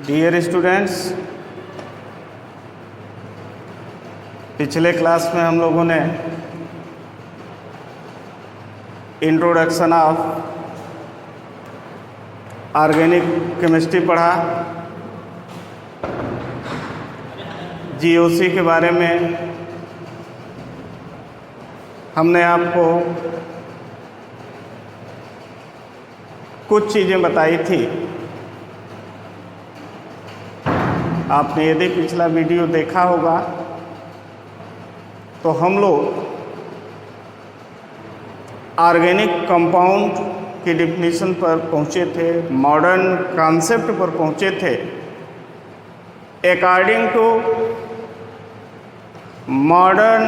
Dear students, पिछले class में हम लोगों ने इंट्रोडक्शन ऑफ ऑर्गेनिक केमिस्ट्री पढ़ा। जीओसी के बारे में हमने आपको कुछ चीज़ें बताई थी। आपने यदि पिछला वीडियो देखा होगा तो हम लोग ऑर्गेनिक कंपाउंड की डिफिनीशन पर पहुँचे थे, मॉडर्न कॉन्सेप्ट पर पहुँचे थे। According to modern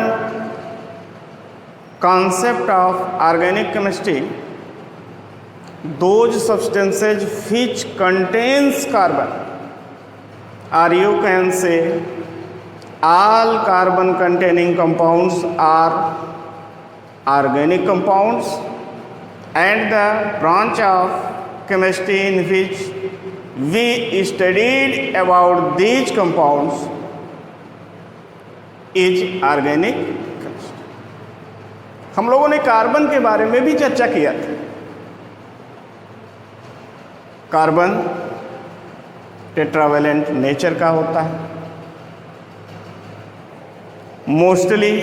concept of organic chemistry, those substances which contains carbon, or you can say all carbon containing compounds are organic compounds, and the branch of chemistry in which we studied about these compounds is organic chemistry। हम लोगों ने carbon के बारे में भी चर्चा किया था। कार्बन टेट्रावेलेंट नेचर का होता है, मोस्टली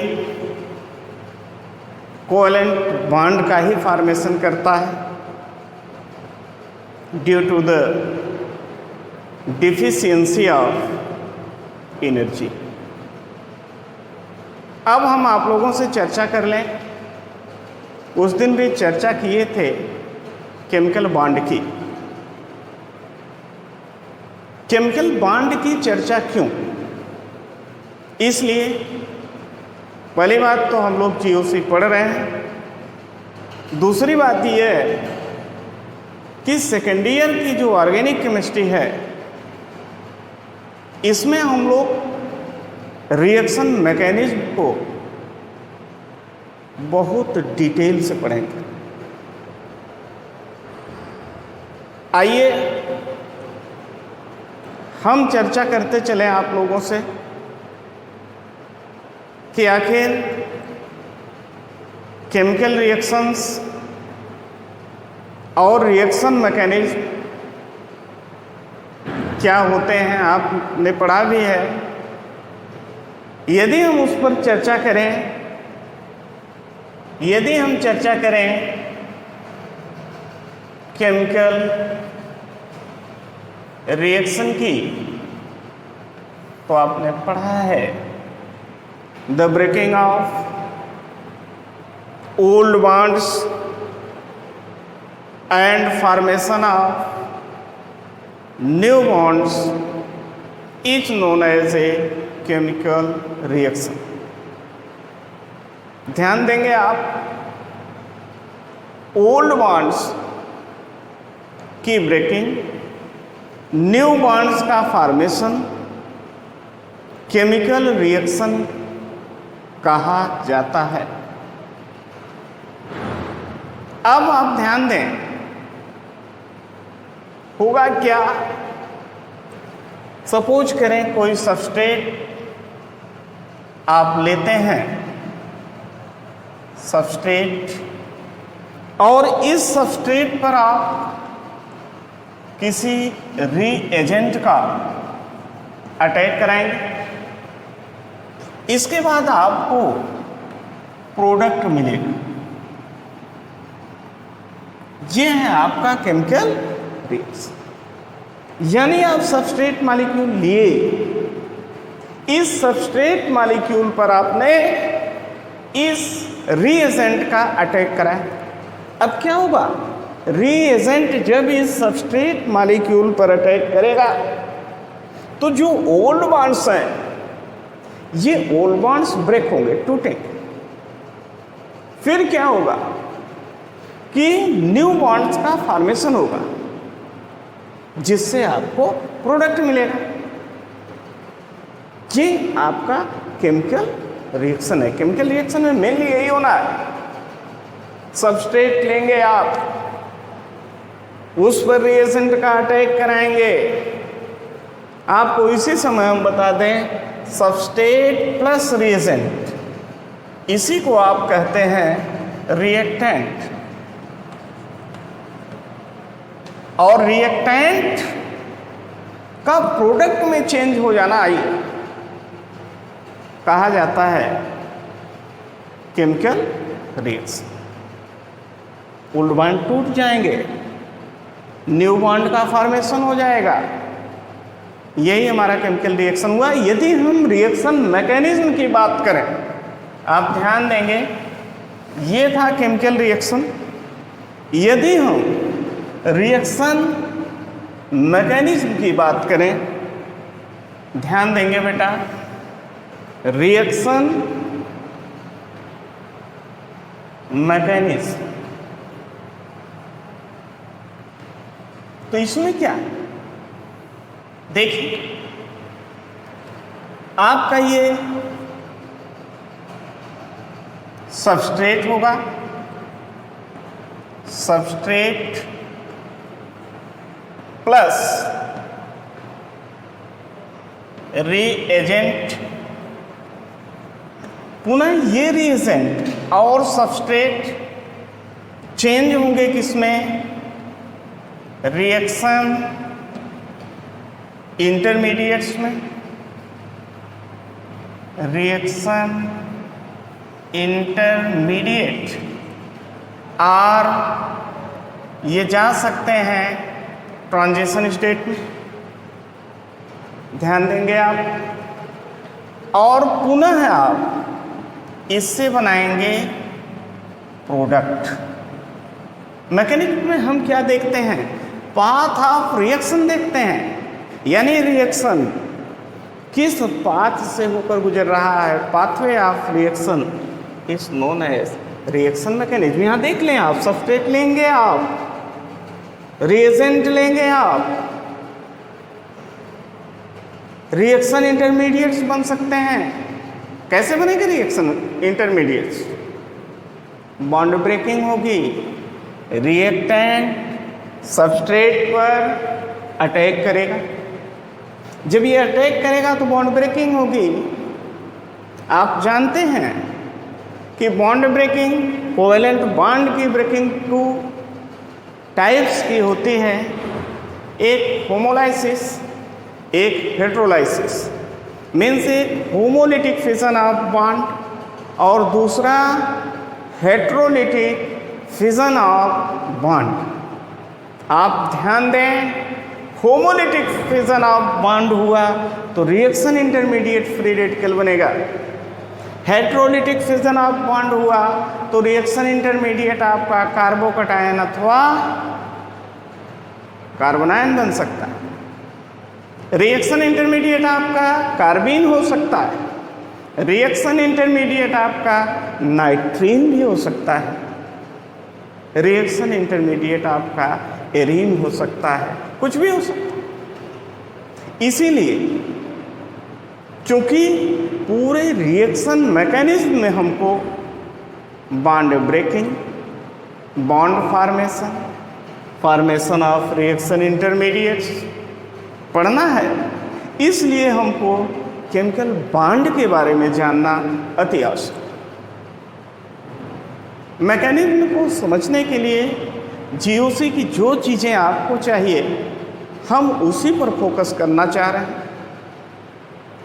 कोवेलेंट बॉन्ड का ही फॉर्मेशन करता है due to the deficiency of energy. अब हम आप लोगों से चर्चा कर लें, उस दिन भी चर्चा किए थे केमिकल बॉन्ड की। केमिकल बॉन्ड की चर्चा क्यों? इसलिए पहली बात तो हम लोग जीओसी पढ़ रहे हैं, दूसरी बात यह है कि सेकेंड ईयर की जो ऑर्गेनिक केमिस्ट्री है इसमें हम लोग रिएक्शन मैकेनिज्म को बहुत डिटेल से पढ़ेंगे। आइए हम चर्चा करते चलें आप लोगों से कि आखिर केमिकल रिएक्शंस और रिएक्शन मैकेनिज्म क्या होते हैं, आपने पढ़ा भी है। यदि हम उस पर चर्चा करें, यदि हम चर्चा करें केमिकल रिएक्शन की, तो आपने पढ़ा है the breaking of old bonds and formation of new bonds is known as a chemical reaction. ध्यान देंगे आप, ओल्ड बॉन्ड्स की ब्रेकिंग, न्यू बॉन्ड्स का फॉर्मेशन केमिकल रिएक्शन कहा जाता है। अब आप ध्यान दें, होगा क्या, सपोज करें कोई सबस्ट्रेट आप लेते हैं, सबस्ट्रेट, और इस सबस्ट्रेट पर आप किसी रीएजेंट का अटैक कराएंगे। इसके बाद आपको प्रोडक्ट मिलेगा। ये है आपका केमिकल रिएक्शन। यानी आप सबस्ट्रेट मॉलिक्यूल लिए, इस सबस्ट्रेट मॉलिक्यूल पर आपने इस रीएजेंट का अटैक कराया। अब क्या होगा, रीएजेंट जब इस सबस्ट्रेट मॉलिक्यूल पर अटैक करेगा तो जो ओल्ड बॉन्ड्स हैं, ये ओल्ड बॉन्ड्स ब्रेक होंगे, टूटेंगे। फिर क्या होगा कि न्यू बॉन्ड्स का फॉर्मेशन होगा, जिससे आपको प्रोडक्ट मिलेगा। ये आपका केमिकल रिएक्शन है। केमिकल रिएक्शन में मेनली यही होना है, सबस्ट्रेट लेंगे आप, उस पर रिएजेंट का अटैक कराएंगे, आपको इसी समय हम बता दें सबस्ट्रेट प्लस रिएजेंट, इसी को आप कहते हैं रिएक्टेंट। और रिएक्टेंट का प्रोडक्ट में चेंज हो जाना आइए कहा जाता है केमिकल रिएक्शन। ओल्ड बॉन्ड टूट जाएंगे, न्यू बॉन्ड का फॉर्मेशन हो जाएगा, यही हमारा केमिकल रिएक्शन हुआ। यदि हम रिएक्शन मैकेनिज्म की बात करें, आप ध्यान देंगे ये था केमिकल रिएक्शन। यदि हम रिएक्शन मैकेनिज्म की बात करें, ध्यान देंगे बेटा, रिएक्शन मैकेनिज्म, तो इसमें क्या देखिए, आपका ये सबस्ट्रेट होगा, सबस्ट्रेट प्लस रिएजेंट, पुनः ये रिएजेंट और सबस्ट्रेट चेंज होंगे किसमें, रिएक्शन इंटरमीडिएट्स में, रिएक्शन इंटरमीडिएट, और ये जा सकते हैं ट्रांजिशन स्टेट में, ध्यान देंगे आप। और पुनः आप इससे बनाएंगे प्रोडक्ट। मैकेनिक्स में हम क्या देखते हैं, पाथ ऑफ रिएक्शन देखते हैं, यानी रिएक्शन किस पाथ से होकर गुजर रहा है, pathway of reaction is known as reaction mechanism. यहाँ देख लें आप, सबस्ट्रेट लेंगे आप, रिएजेंट लेंगे आप, रिएक्शन इंटरमीडिएट्स बन सकते हैं। कैसे बनेंगे रिएक्शन इंटरमीडिएट्स, बॉन्ड ब्रेकिंग होगी, रिएक्टेंट सबस्ट्रेट पर अटैक करेगा, जब ये अटैक करेगा तो बॉन्ड ब्रेकिंग होगी। आप जानते हैं कि बॉन्ड ब्रेकिंग, कोवेलेंट बॉन्ड की ब्रेकिंग 2 टाइप्स की होती है, एक होमोलाइसिस, एक हेटेरोलाइसिस। मीन्स एक होमोलिटिक फिजन ऑफ बॉन्ड और दूसरा हेटेरोलिटिक फिजन ऑफ बॉन्ड। आप ध्यान दें, होमोलिटिक फिजन ऑफ बॉन्ड हुआ तो रिएक्शन इंटरमीडिएट फ्री रेडिकल बनेगा, हेटेरोलिटिक फिजन ऑफ बॉन्ड हुआ तो रिएक्शन इंटरमीडिएट आपका कार्बोकटायन अथवा कार्बोनायन बन सकता है। रिएक्शन इंटरमीडिएट आपका कार्बीन हो सकता है, रिएक्शन इंटरमीडिएट आपका नाइट्रीन भी हो सकता है, रिएक्शन इंटरमीडिएट आपका एरीन हो सकता है, कुछ भी हो सकता है। इसीलिए चूंकि पूरे रिएक्शन मैकेनिज्म में हमको bond breaking, bond formation, formation of reaction intermediates पढ़ना है, इसलिए हमको केमिकल बॉन्ड के बारे में जानना अति आवश्यक। मैकेनिज्म को समझने के लिए जीओसी की जो चीज़ें आपको चाहिए हम उसी पर फोकस करना चाह रहे हैं,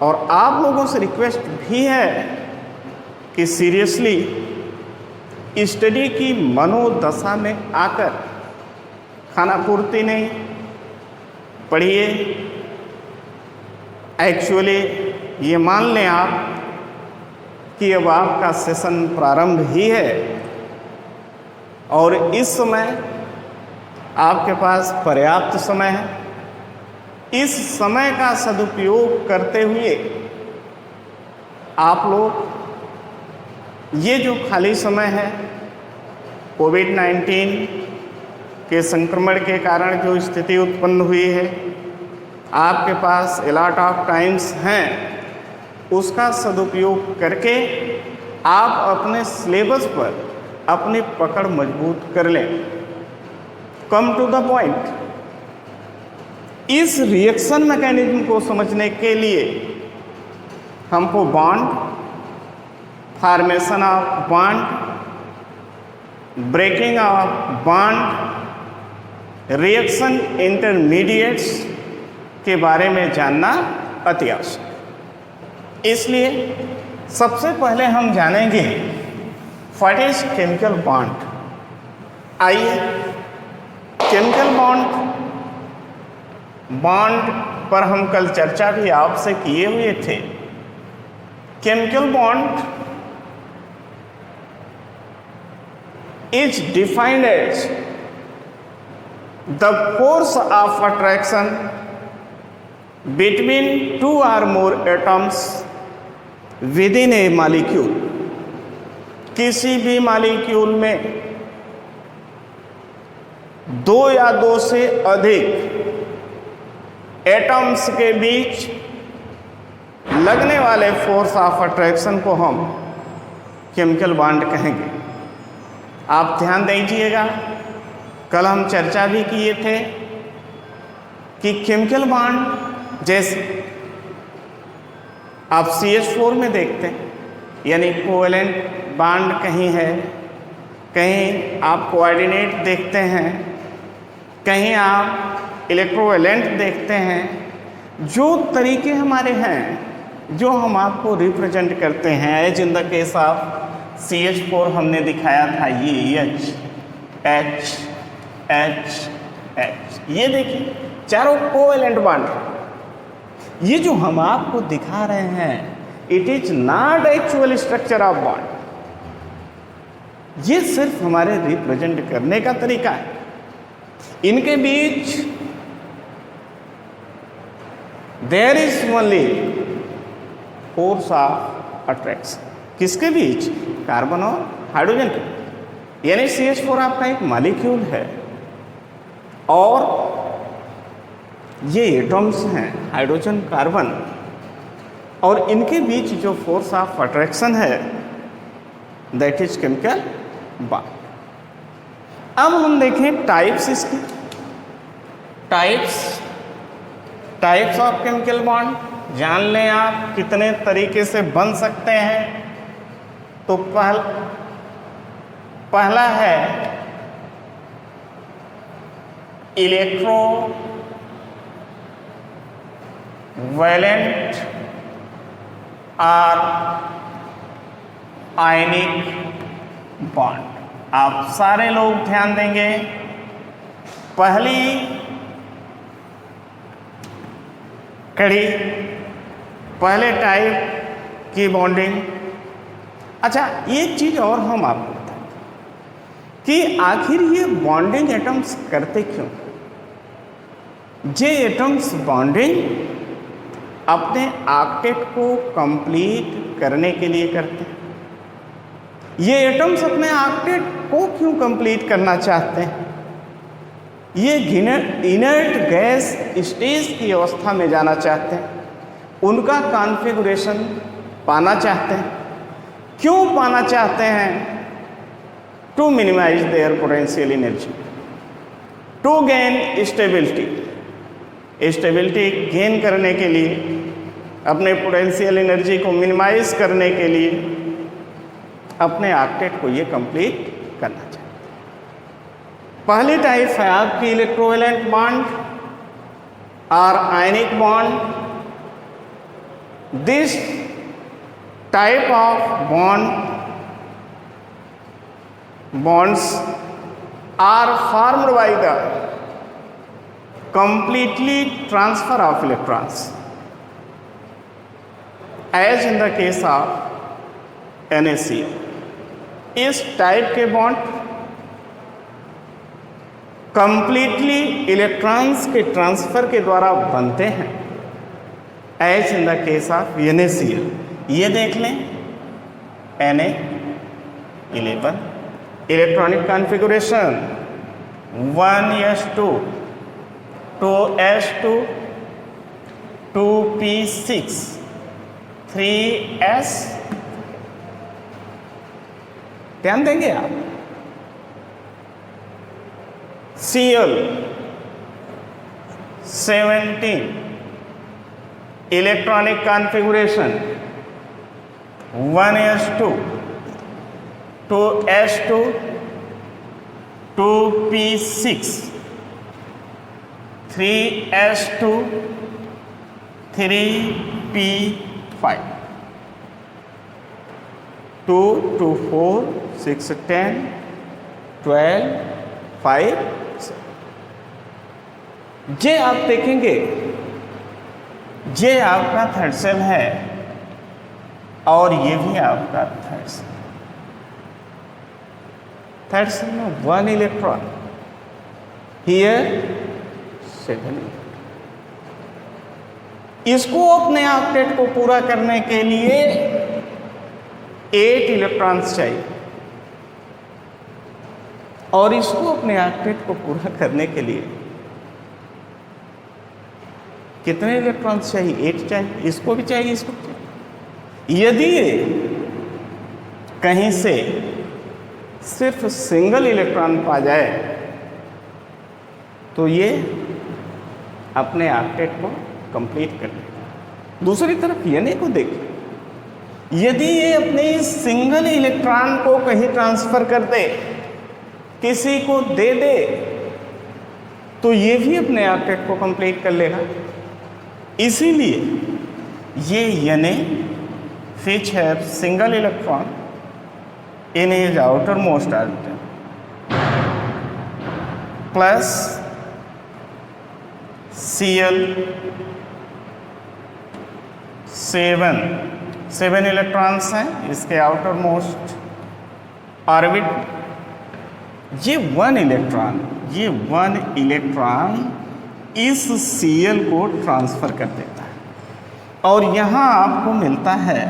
और आप लोगों से रिक्वेस्ट भी है कि सीरियसली स्टडी की मनोदशा में आकर खाना पूर्ति नहीं पढ़िए। एक्चुअली ये मान लें आप कि अब आपका सेशन प्रारंभ ही है और इस समय आपके पास पर्याप्त समय है। इस समय का सदुपयोग करते हुए आप लोग ये जो खाली समय है कोविड-19 के संक्रमण के कारण जो स्थिति उत्पन्न हुई है, आपके पास अलॉट ऑफ टाइम्स हैं, उसका सदुपयोग करके आप अपने सिलेबस पर अपनी पकड़ मजबूत कर लें। कम टू द पॉइंट, इस रिएक्शन मैकेनिज्म को समझने के लिए हमको bond, formation of bond, breaking of bond, reaction intermediates के बारे में जानना अति आवश्यक है। इसलिए सबसे पहले हम जानेंगे व्हाट इज केमिकल बॉन्ड। आइए, केमिकल बॉन्ड पर हम कल चर्चा भी आपसे किए हुए थे। Chemical bond is defined as the force of attraction between two or more atoms within a molecule। किसी भी मॉलिक्यूल में दो या दो से अधिक एटम्स के बीच लगने वाले फोर्स ऑफ अट्रैक्शन को हम केमिकल बॉन्ड कहेंगे। आप ध्यान दीजिएगा, कल हम चर्चा भी किए थे कि केमिकल बॉन्ड जैसे आप CH4 में देखते हैं, यानी कोवेलेंट बॉन्ड कहीं है, कहीं आप कोऑर्डिनेट देखते हैं, कहीं आप इलेक्ट्रोवेलेंट देखते हैं। जो तरीके हमारे हैं, जो हम आपको रिप्रेजेंट करते हैं, as in the case of CH4 हमने दिखाया था ये H H H H, ये देखिए चारों कोवेलेंट बॉन्ड। ये जो हम आपको दिखा रहे हैं, it is not actual structure of bond, ये सिर्फ हमारे रिप्रेजेंट करने का तरीका है। इनके बीच there is only force of attraction. किसके बीच? कार्बन और हाइड्रोजन के। यानी CH4 आपका एक मॉलिक्यूल है और ये एटम्स हैं हाइड्रोजन, कार्बन, और इनके बीच जो फोर्स ऑफ अट्रैक्शन है दैट इज केमिकल बॉन्ड। अब हम देखें टाइप्स इसकी। टाइप्स ऑफ केमिकल बॉन्ड जान लें आप कितने तरीके से बन सकते हैं। तो पहला है इलेक्ट्रो वैलेंट और आयनिक बॉन्ड। आप सारे लोग ध्यान देंगे, पहली कड़ी, पहले टाइप की बॉन्डिंग। अच्छा, एक चीज और हम आपको बताएं कि आखिर ये बॉन्डिंग एटम्स करते क्यों? ये एटम्स बॉन्डिंग अपने ऑक्टेट को कंप्लीट करने के लिए करते हैं। ये एटम्स अपने ऑक्टेट को क्यों कंप्लीट करना चाहते हैं? ये इनर्ट गैस स्टेज की अवस्था में जाना चाहते हैं, उनका कॉन्फ़िगरेशन पाना चाहते हैं। क्यों पाना चाहते हैं? To minimize their potential energy, to gain stability gain करने के लिए, अपने पोटेंशियल एनर्जी को मिनिमाइज करने के लिए अपने ऑक्टेट को ये कंप्लीट करना चाहिए। पहली टाइप है आपकी इलेक्ट्रोवैलेंट बॉन्ड और ionic bond. This type of bonds are formed by the completely transfer of electrons, as in the case of NaCl। इस टाइप के बॉन्ड कंप्लीटली इलेक्ट्रॉन्स के ट्रांसफर के द्वारा बनते हैं, as in the case of NaCl। ये देख लें Na11 electronic configuration 1s2 2s2 2p6 3s। ध्यान देंगे आप, Cl 17 electronic configuration 1s2 2s2 2p6 3s2 3p5 2 2 4 6 10 12 5 ये आप देखेंगे, ये आपका थर्ड सेल है और ये भी आपका थर्ड सेल। थर्ड सेल में 1 इलेक्ट्रॉन, हियर 7। इसको अपने ऑक्टेट को पूरा करने के लिए 8 इलेक्ट्रॉन्स चाहिए और इसको अपने ऑक्टेट को पूरा करने के लिए कितने इलेक्ट्रॉन्स चाहिए? 8 चाहिए। इसको भी चाहिए, इसको भी चाहिए। यदि ये कहीं से सिर्फ सिंगल इलेक्ट्रॉन पा जाए तो ये अपने ऑक्टेट को कंप्लीट कर लेगा। दूसरी तरफ यानी को देखिए, यदि ये अपने सिंगल इलेक्ट्रॉन को कहीं ट्रांसफर कर दे, किसी को दे दे, तो ये भी अपने ऑक्टेट को कंप्लीट कर लेगा। इसीलिए ये यानी which have single electron in his outermost orbital plus Cl 7 electrons हैं इसके आउटर मोस्ट ऑर्बिट। ये 1 इलेक्ट्रॉन इस Cl को ट्रांसफर कर देता है और यहाँ आपको मिलता है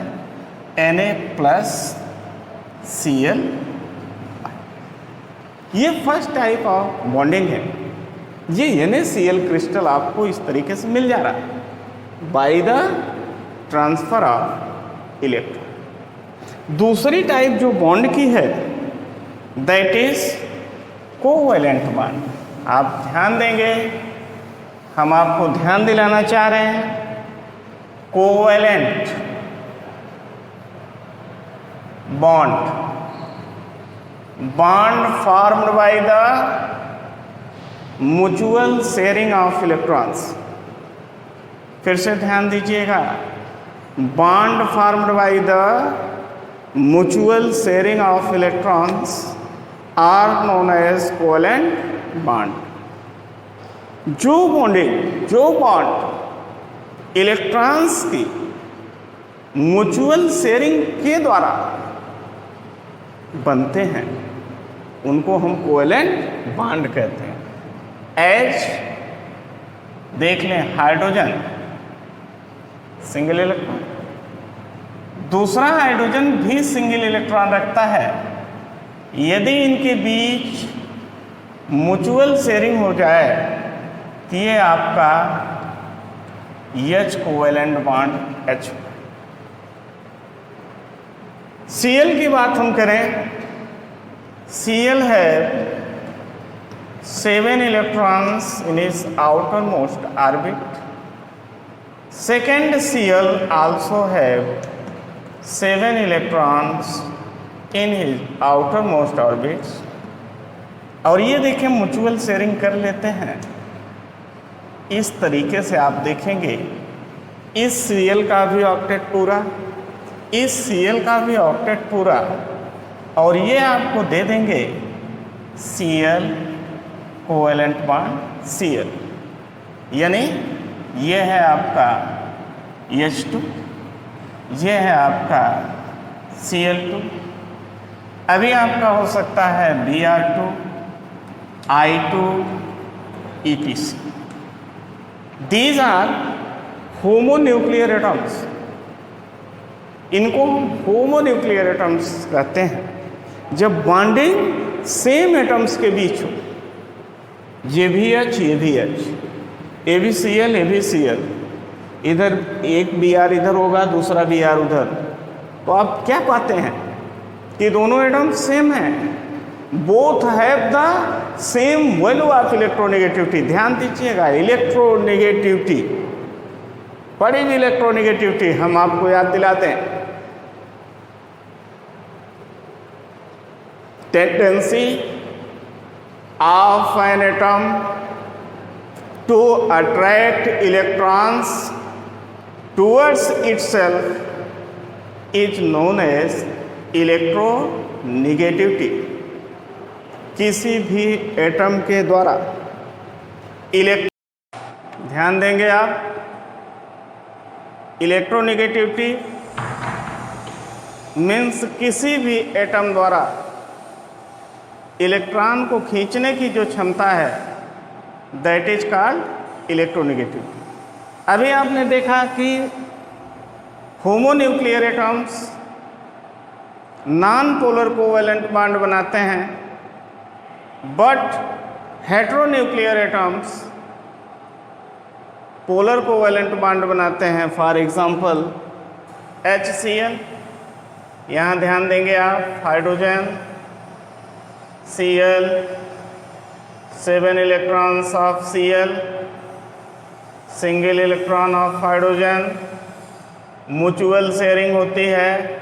Na प्लस Cl। ये फर्स्ट टाइप ऑफ बॉन्डिंग है। ये NaCl क्रिस्टल आपको इस तरीके से मिल जा रहा है by the transfer of electron. दूसरी टाइप जो बॉन्ड की है दैट इज कोवैलेंट बॉन्ड। आप ध्यान देंगे, हम आपको ध्यान दिलाना चाह रहे हैं, covalent bond formed by the mutual sharing of electrons। फिर से ध्यान दीजिएगा, bond formed by the mutual sharing of electrons are known as covalent bond। जो बॉन्ड इलेक्ट्रॉन्स की म्यूचुअल शेयरिंग के द्वारा बनते हैं उनको हम कोवैलेंट बॉन्ड कहते हैं। एच देख लें, हाइड्रोजन सिंगल इलेक्ट्रॉन, दूसरा हाइड्रोजन भी सिंगल इलेक्ट्रॉन रखता है। यदि इनके बीच म्यूचुअल शेयरिंग हो जाए तो ये आपका H covalent bond H। Cl की बात हम करें, Cl है 7 electrons in its outermost orbit। Second Cl also have 7 electrons in his outermost orbits। और ये देखें म्यूचुअल शेयरिंग कर लेते हैं। इस तरीके से आप देखेंगे इस Cl का भी ऑक्टेट पूरा, इस Cl का भी ऑक्टेट पूरा, और ये आपको दे देंगे Cl कोवैलेंट बॉन्ड Cl। यानी ये है आपका H2, ये है आपका Cl2। अभी आपका हो सकता है Br2, I2, etc। These are homonuclear atoms. इनको हम होमोन्यूक्लियर एटम्स कहते हैं जब बॉन्डिंग सेम एटम्स के बीच हो। ये भी H, ये भी H, ये भी Cl, ये भी Cl, इधर एक Br इधर होगा, दूसरा Br उधर, तो आप क्या पाते हैं कि दोनों एटम्स सेम हैं। Both have the same value of electronegativity. ध्यान दीजिएगा, इलेक्ट्रोनेगेटिविटी, व्हाट इज इलेक्ट्रोनेगेटिविटी, हम आपको याद दिलाते हैं। Tendency of an atom to attract electrons towards itself is known as electronegativity. किसी भी एटम के द्वारा ध्यान देंगे आप, इलेक्ट्रोनेगेटिविटी मीन्स किसी भी एटम द्वारा इलेक्ट्रॉन को खींचने की जो क्षमता है, दैट इज कॉल्ड इलेक्ट्रोनेगेटिविटी। अभी आपने देखा कि homonuclear atoms non polar covalent bond बनाते हैं, but heteronuclear atoms polar covalent bond बनाते हैं। फॉर एग्जांपल HCl, यहाँ ध्यान देंगे आप, hydrogen Cl, 7 electrons of Cl, single electron of hydrogen, mutual sharing होती है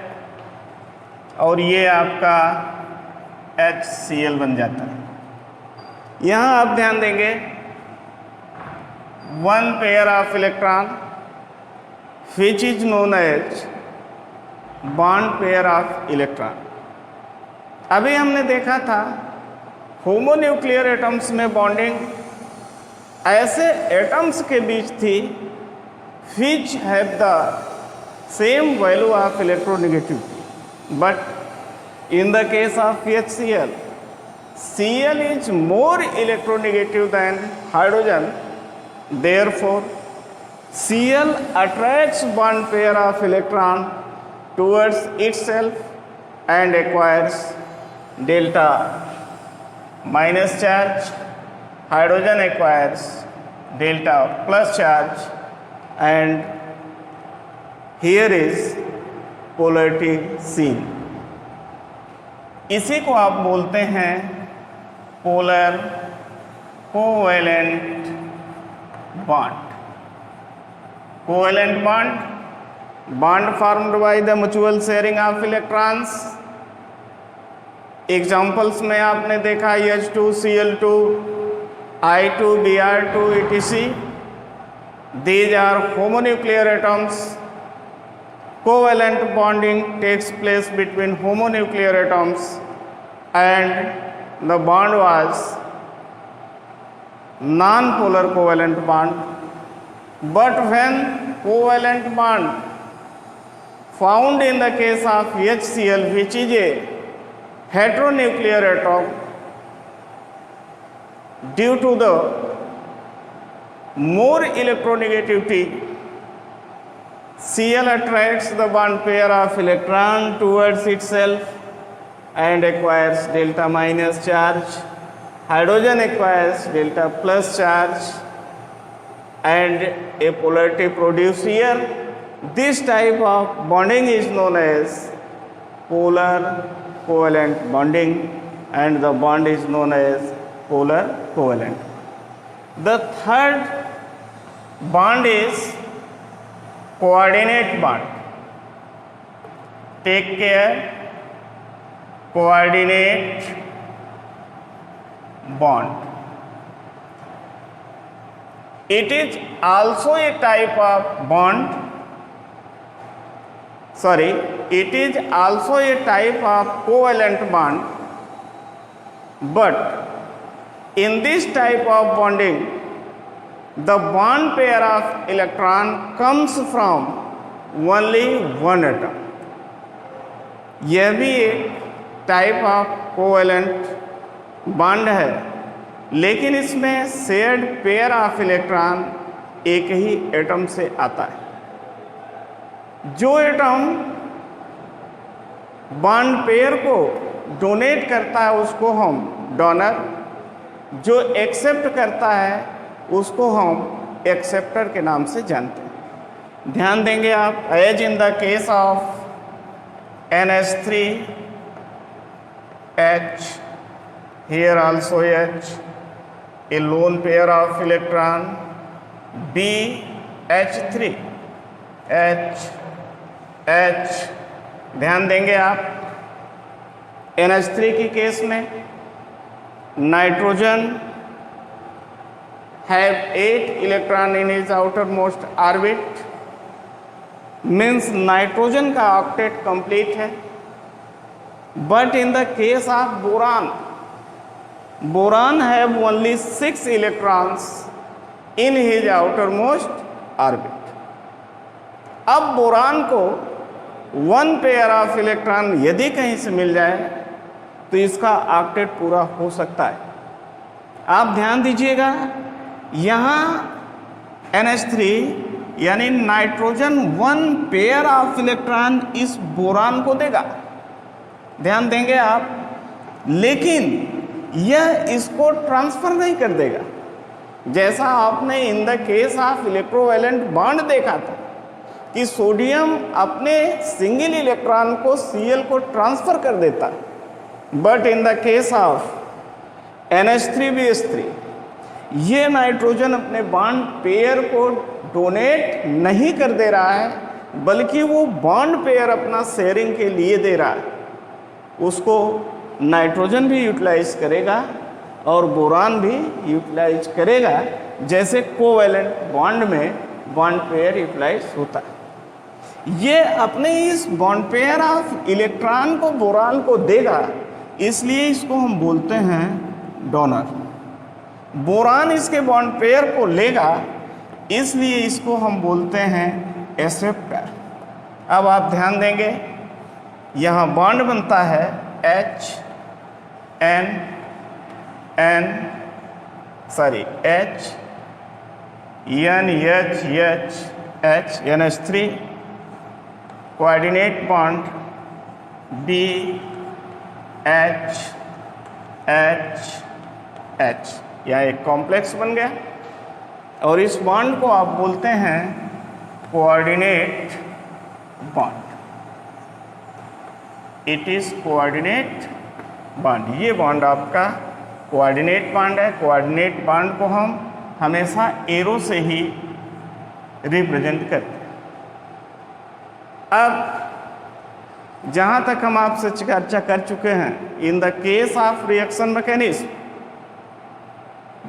और ये आपका HCl बन जाता है। यहाँ आप ध्यान देंगे, 1 pair of electron which is known as bond pair of electron. अभी हमने देखा था होमोन्यूक्लियर एटम्स में बॉन्डिंग ऐसे एटम्स के बीच थी which have the same value of electronegativity, but in the case of HCl, Cl is more electronegative than hydrogen, therefore Cl attracts bond pair of electron towards itself and acquires delta minus charge, hydrogen acquires delta plus charge, and here is polarity seen। इसी को आप बोलते हैं polar covalent bond. Covalent bond formed by the mutual sharing of electrons. Examples में आपने देखा H2Cl2, I2 Br2 etc. These are homonuclear atoms। Covalent bonding takes place between homonuclear atoms and the bond was non-polar covalent bond, but when covalent bond found in the case of HCl, which is a heteronuclear atom, due to the more electronegativity, Cl attracts the bond pair of electron towards itself and acquires delta minus charge. Hydrogen acquires delta plus charge and a polarity produced here. This type of bonding is known as polar covalent bonding, and the bond is known as polar covalent. The third bond is coordinate bond। Take care, coordinate bond। It is also a type of bond, it is also a type of covalent bond, but in this type of bonding, the bond pair of electron comes from only one atom। यह भी एक type of covalent bond है, लेकिन इसमें shared pair of electron एक ही atom से आता है। जो एटम बॉन्ड पेयर को डोनेट करता है उसको हम डोनर, जो एक्सेप्ट करता है उसको हम एक्सेप्टर के नाम से जानते हैं। ध्यान देंगे आप, as in the case of NH3H here also H, a lone pair of electron, B H3, H, ध्यान देंगे आप NH3 की केस में nitrogen have 8 electron in his outermost orbit, means nitrogen का ऑक्टेट कंप्लीट है। But in the case of boron have only 6 electrons in his outermost orbit. अब boron को 1 pair of electron यदि कहीं से मिल जाए तो इसका ऑक्टेट पूरा हो सकता है। आप ध्यान दीजिएगा, यहाँ NH3 यानी नाइट्रोजन 1 पेयर ऑफ इलेक्ट्रॉन इस बोरान को देगा, ध्यान देंगे आप, लेकिन यह इसको ट्रांसफर नहीं कर देगा। जैसा आपने इन the case of electrovalent bond देखा था कि सोडियम अपने सिंगल इलेक्ट्रॉन को Cl को ट्रांसफर कर देता, but in the case of NH3BH3 ये नाइट्रोजन अपने बॉन्ड पेयर को डोनेट नहीं कर दे रहा है, बल्कि वो बॉन्ड पेयर अपना शेयरिंग के लिए दे रहा है। उसको नाइट्रोजन भी यूटिलाइज करेगा और बोरान भी यूटिलाइज करेगा, जैसे कोवैलेंट बॉन्ड में बॉन्ड पेयर यूटिलाइज होता है। ये अपने इस बॉन्ड पेयर ऑफ इलेक्ट्रॉन को बोरान को देगा, इसलिए इसको हम बोलते हैं डोनर। बोरान इसके बॉन्ड पेयर को लेगा, इसलिए इसको हम बोलते हैं एक्सेप्टर। अब आप ध्यान देंगे, यहाँ बॉन्ड बनता है H N N H N H H H NH3, coordinate bond B H H H, यहाँ एक कॉम्प्लेक्स बन गया और इस बॉन्ड को आप बोलते हैं coordinate bond. It is coordinate bond. ये बॉन्ड आपका कोऑर्डिनेट बॉन्ड है। कोऑर्डिनेट बॉन्ड को हम हमेशा एरो से ही रिप्रेजेंट करते हैं। अब जहाँ तक हम आपसे चर्चा कर चुके हैं, in the case of reaction mechanism,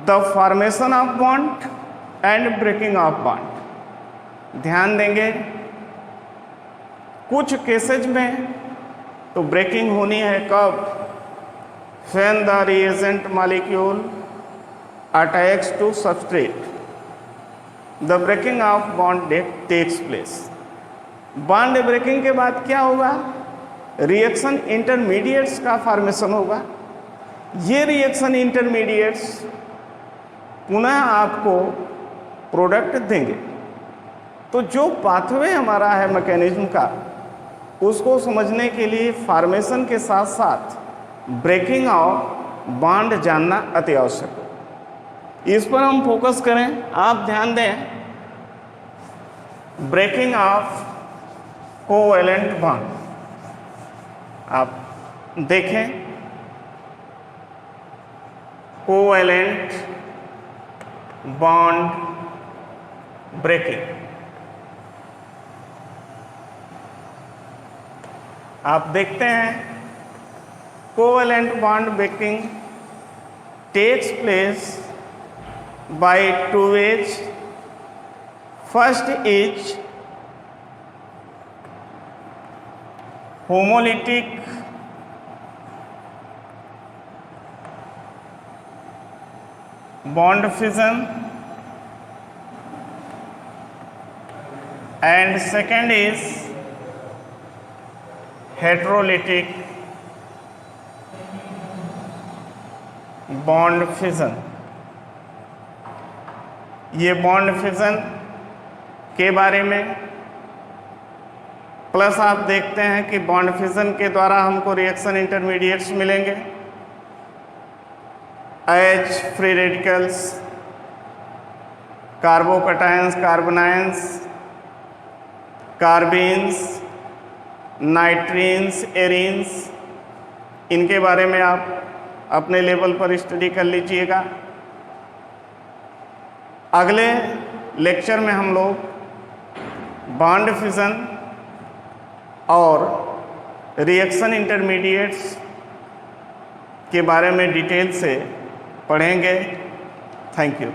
the formation of bond and breaking of bond, ध्यान देंगे कुछ केसेज में तो ब्रेकिंग होनी है कब? when the reagent molecule attacks to substrate, the breaking of bond takes place। Bond breaking के बाद क्या होगा? रिएक्शन इंटरमीडिएट्स का फॉर्मेशन होगा। ये रिएक्शन इंटरमीडिएट्स पुनः आपको प्रोडक्ट देंगे। तो जो पाथवे हमारा है मैकेनिज्म का, उसको समझने के लिए फॉर्मेशन के साथ साथ ब्रेकिंग ऑफ बॉन्ड जानना अति आवश्यक है। इस पर हम फोकस करें। आप ध्यान दें, ब्रेकिंग ऑफ कोवैलेंट बॉन्ड, आप देखें कोवैलेंट बॉन्ड ब्रेकिंग, आप देखते हैं covalent bond breaking takes place by 2 ways। First is homolytic bond fission and second is heterolytic bond fission. ये बॉन्ड फिजन के बारे में प्लस आप देखते हैं कि बॉन्ड फिजन के द्वारा हमको रिएक्शन इंटरमीडिएट्स मिलेंगे, H free radicals, carbocations, कार्बोनायंस, कार्बीन्स, नाइट्रीन्स, arenes, इनके बारे में आप अपने लेवल पर स्टडी कर लीजिएगा। अगले लेक्चर में हम लोग बॉन्ड फिजन और रिएक्शन इंटरमीडिएट्स के बारे में डिटेल से पढ़ेंगे। Thank you.